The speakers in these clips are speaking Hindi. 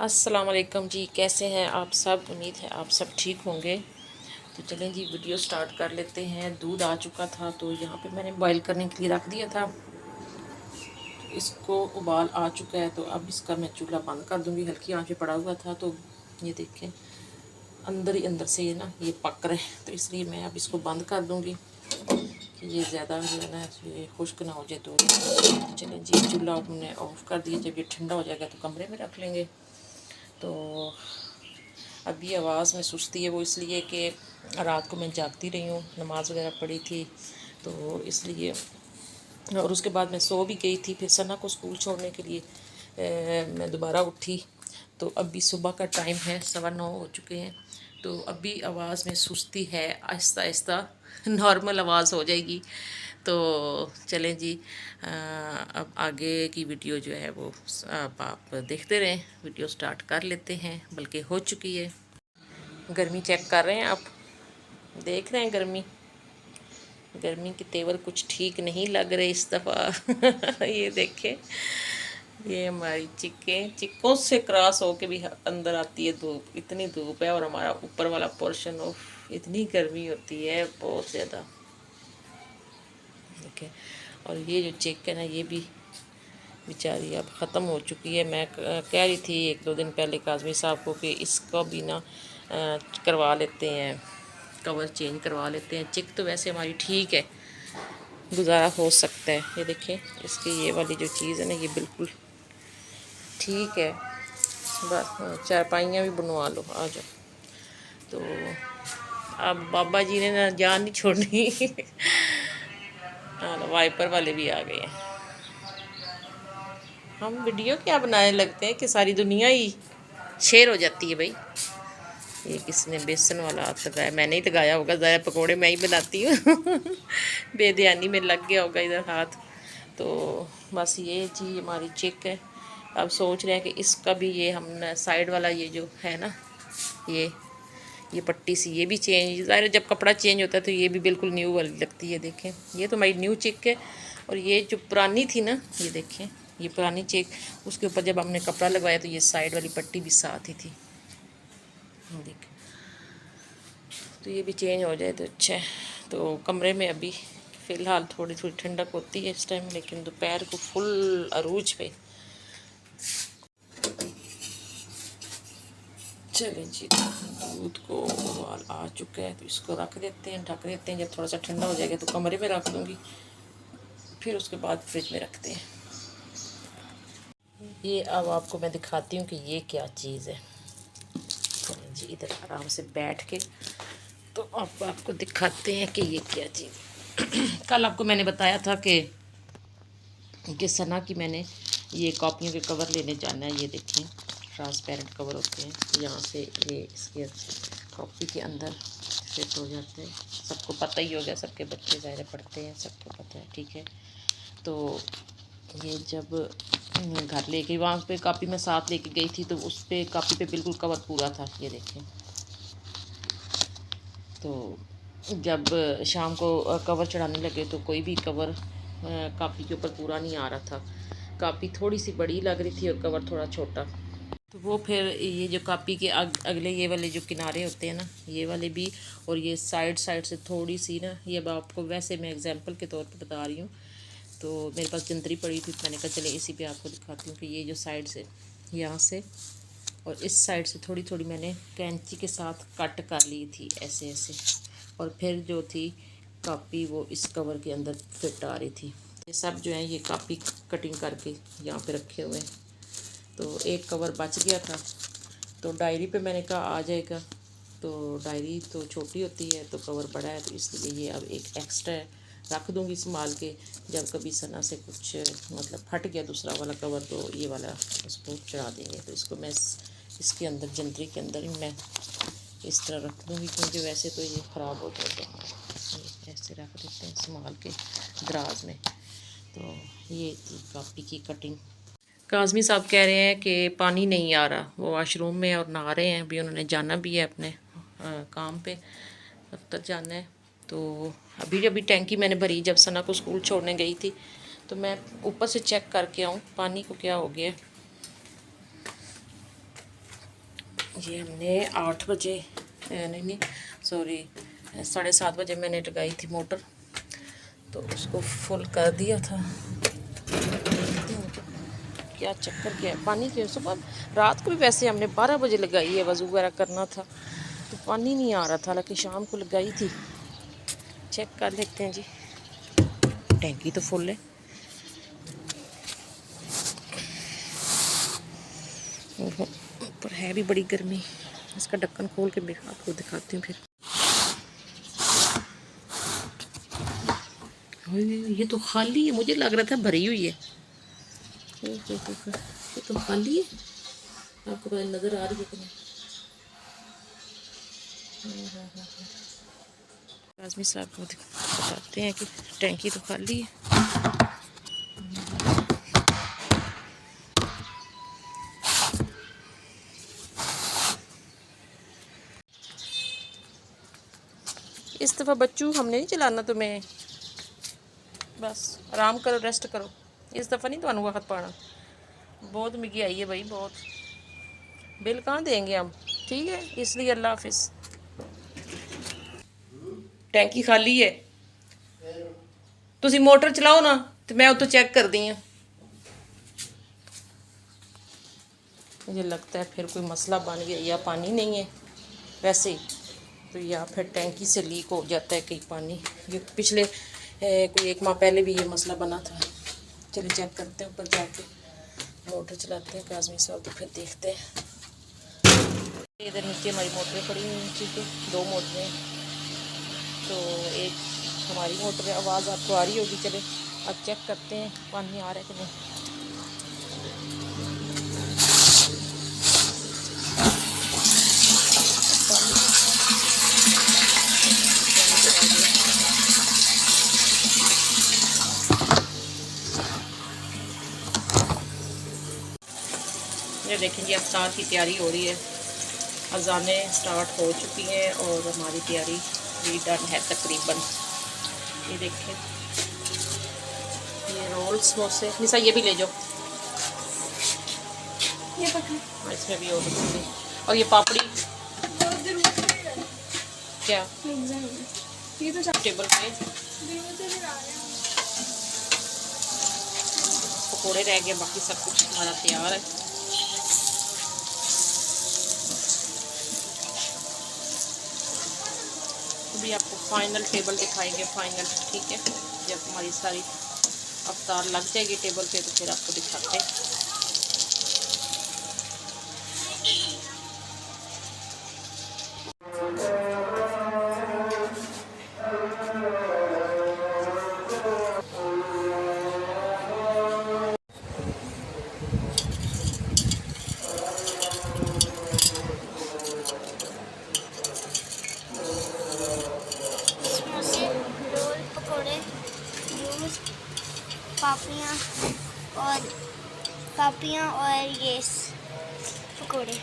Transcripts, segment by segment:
अस्सलाम वालेकुम जी, कैसे हैं आप सब। उम्मीद है आप सब ठीक होंगे। तो चलें जी, वीडियो स्टार्ट कर लेते हैं। दूध आ चुका था तो यहाँ पे मैंने बॉईल करने के लिए रख दिया था। इसको उबाल आ चुका है तो अब इसका मैं चूल्हा बंद कर दूँगी। हल्की आंच पे पड़ा हुआ था तो ये देखें अंदर ही अंदर से ये ना ये पक रहे, तो इसलिए मैं अब इसको बंद कर दूँगी कि ये ज़्यादा जो है ना ये खुश्क ना हो जाए। तो चलें जी, चूल्हा हमने ऑफ़ कर दिया। जब ये ठंडा हो जाएगा तो कमरे में रख लेंगे। तो अभी आवाज़ में सुस्ती है, वो इसलिए कि रात को मैं जागती रही हूँ, नमाज़ वगैरह पढ़ी थी तो इसलिए। और उसके बाद मैं सो भी गई थी। फिर सना को स्कूल छोड़ने के लिए मैं दोबारा उठी। तो अभी सुबह का टाइम है, 9:15 हो चुके हैं। तो अभी आवाज़ में सुस्ती है, आहिस्ता आहिस्ता नॉर्मल आवाज़ हो जाएगी। तो चलें जी, अब आगे की वीडियो जो है वो अब आप देखते रहें। वीडियो स्टार्ट कर लेते हैं, बल्कि हो चुकी है। गर्मी चेक कर रहे हैं आप, देख रहे हैं गर्मी। गर्मी के तेवर कुछ ठीक नहीं लग रहे इस दफ़ा। ये देखें, ये हमारी चिक्कों से क्रॉस होके भी अंदर आती है धूप। इतनी धूप है और हमारा ऊपर वाला पोर्शन ऑफ इतनी गर्मी होती है बहुत ज़्यादा। ठीक है, और ये जो चिक है ना ये भी बेचारी अब ख़त्म हो चुकी है। मैं कह रही थी 1-2 दिन पहले काज़मी साहब को कि इसको भी ना करवा लेते हैं, कवर चेंज करवा लेते हैं। चिक तो वैसे हमारी ठीक है, गुजारा हो सकता है। ये देखें, इसकी ये वाली जो चीज़ है ना ये बिल्कुल ठीक है। बस चारपाइयाँ भी बनवा लो, आ जाओ। तो अब बाबा जी ने ना जान नहीं छोड़नी। हाँ, वाइपर वाले भी आ गए हैं। हम वीडियो क्या बनाने लगते हैं कि सारी दुनिया ही शेर हो जाती है भाई। ये किसने बेसन वाला हाथ लगाया? मैंने ही लगाया होगा, ज़रा पकोड़े मैं ही बनाती हूँ। बेध्यानी में लग गया होगा इधर हाथ। तो बस ये चीज़ हमारी चिक है। अब सोच रहे हैं कि इसका भी ये हम साइड वाला ये जो है ना ये पट्टी सी ये भी चेंज, ज़ाहिर जब कपड़ा चेंज होता है तो ये भी बिल्कुल न्यू वाली लगती है। देखें, ये तो हमारी न्यू चिक है। और ये जो पुरानी थी ना, ये देखें, ये पुरानी चिक, उसके ऊपर जब हमने कपड़ा लगवाया तो ये साइड वाली पट्टी भी साथ ही थी। देखें, तो ये भी चेंज हो जाए तो अच्छा है। तो कमरे में अभी फ़िलहाल थोड़ी थोड़ी ठंडक होती है इस टाइम, लेकिन दोपहर को फुल अरूज पे। चलें जी, दूध को उबाल आ चुका है तो इसको रख देते हैं, ढक देते हैं। जब थोड़ा सा ठंडा हो जाएगा तो कमरे में रख दूँगी, फिर उसके बाद फ्रिज में रखते हैं। ये अब आपको मैं दिखाती हूँ कि ये क्या चीज़ है। चलें जी, इधर आराम से बैठ के तो आपको दिखाते हैं कि ये क्या चीज़। कल आपको मैंने बताया था कि सना की मैंने ये कॉपियों के कवर लेने जाना है। ये देखें, ट्रांसपेरेंट कवर होते हैं, यहाँ से ये इसके कॉपी के अंदर फिट हो जाते हैं। सबको पता ही होगा, सबके बच्चे ज़ाहिर पढ़ते हैं, सबको पता है। ठीक है, तो ये जब घर लेके वहाँ पे कापी में साथ लेके गई थी तो उस पे कापी पे बिल्कुल कवर पूरा था। ये देखें, तो जब शाम को कवर चढ़ाने लगे तो कोई भी कवर कापी के ऊपर पूरा नहीं आ रहा था। कापी थोड़ी सी बड़ी लग रही थी और कवर थोड़ा छोटा। तो वो फिर ये जो कापी के अगले ये वाले जो किनारे होते हैं ना, ये वाले भी, और ये साइड से थोड़ी सी ना, ये अब आपको वैसे मैं एग्जांपल के तौर पे बता रही हूँ। तो मेरे पास जंतरी पड़ी थी तो मैंने कहा चले इसी पे आपको दिखाती हूँ कि ये जो साइड से यहाँ से और इस साइड से थोड़ी थोड़ी मैंने कैंची के साथ कट कर ली थी ऐसे ऐसे। और फिर जो थी कापी वो इस कवर के अंदर फिट आ रही थी। ये सब जो है ये कापी कटिंग करके यहाँ पे रखे हुए हैं। तो एक कवर बच गया था तो डायरी पे मैंने कहा आ जाएगा। तो डायरी तो छोटी होती है तो कवर बड़ा है, तो इसलिए ये अब एक एक्स्ट्रा है, रख दूँगी संभाल के। जब कभी सना से कुछ मतलब फट गया दूसरा वाला कवर तो ये वाला उसको चढ़ा देंगे। तो इसको मैं इसके अंदर जंतरी के अंदर ही मैं इस तरह रख दूँगी, क्योंकि वैसे तो ये ख़राब हो जाएगा। ऐसे रख देते हैं संभाल के दराज में। तो ये थी कापी की कटिंग। काज़मी साहब कह रहे हैं कि पानी नहीं आ रहा, वो वाशरूम में और नहा रहे हैं। अभी उन्होंने जाना भी है अपने काम पे, दफ्तर जाना है। तो अभी टैंकी मैंने भरी जब सना को स्कूल छोड़ने गई थी, तो मैं ऊपर से चेक करके आऊँ पानी को क्या हो गया। ये हमने 8 बजे नहीं नहीं सॉरी 7:30 बजे मैंने लगाई थी मोटर, तो उसको फुल कर दिया था। क्या चक्कर क्या है पानी के। सुबह रात को भी वैसे हमने 12 बजे लगाई है, वज़ू वगैरह करना था तो पानी नहीं आ रहा था, हालांकि शाम को लगाई थी। चेक कर लेते हैं जी, टैंकी तो फुल है। पर है भी बड़ी गर्मी। इसका ढक्कन खोल के मैं आपको दिखाती हूँ फिर। ये तो खाली है, मुझे लग रहा था भरी हुई है। ये तो खाली है, आपको पता नज़र आ रही है कि नहीं। आज़मी साहब को बताते हैं कि टैंकी तो खाली है। इस दफ़ा बच्चू हमने नहीं चलाना तुम्हें, बस आराम करो, रेस्ट करो। इस दफ़ा नहीं तो वक्त पाना। बहुत मिगी आई है भाई, बहुत। बिल कहाँ देंगे हम, ठीक है, इसलिए अल्लाह हाफिज़। टैंकी खाली है, तुसी मोटर चलाओ ना, तो मैं उतो चेक कर दी हूँ। मुझे लगता है फिर कोई मसला बन गया, या पानी नहीं है वैसे ही, तो या फिर टैंकी से लीक हो जाता है कहीं पानी। ये पिछले कोई 1 माह पहले भी ये मसला बना था। चलिए चेक करते हैं, ऊपर जाके मोटर चलाते हैं काज़मी साहब, तो फिर देखते हैं। इधर नीचे हमारी मोटरें पड़ी हुई नीचे के 2 मोटरें, तो एक हमारी मोटर है, आवाज़ आपको आ रही होगी। चले अब चेक करते हैं पानी आ रहा है कि नहीं। ये देखेंगे अफ्तार की तैयारी हो रही है, अज़ानें स्टार्ट हो चुकी हैं और हमारी तैयारी भी डन है तकरीबन। ये देखें, ये रोल समोसे, निशा ये भी ले जाओ, ये पकड़, इसमें भी और ये पापड़ी क्या ये तो टेबल पे पकौड़े रह गए, बाकी सब कुछ हमारा तैयार है। अभी आपको फाइनल टेबल दिखाएंगे, फाइनल, ठीक है। जब हमारी सारी अफ्तार लग जाएगी टेबल पे तो फिर आपको दिखाते हैं। पापियाँ और ये पकौड़े।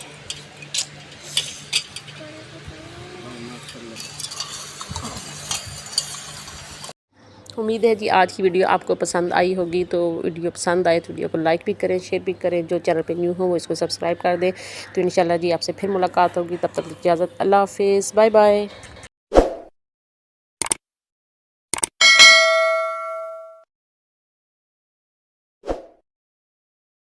उम्मीद है जी आज की वीडियो आपको पसंद आई होगी। तो वीडियो पसंद आए तो वीडियो को लाइक भी करें, शेयर भी करें। जो चैनल पे न्यू हो वो इसको सब्सक्राइब कर दें। तो इंशाल्लाह जी आपसे फिर मुलाकात होगी, तब तक इजाज़त, अल्लाह हाफिज़, बाय बाय।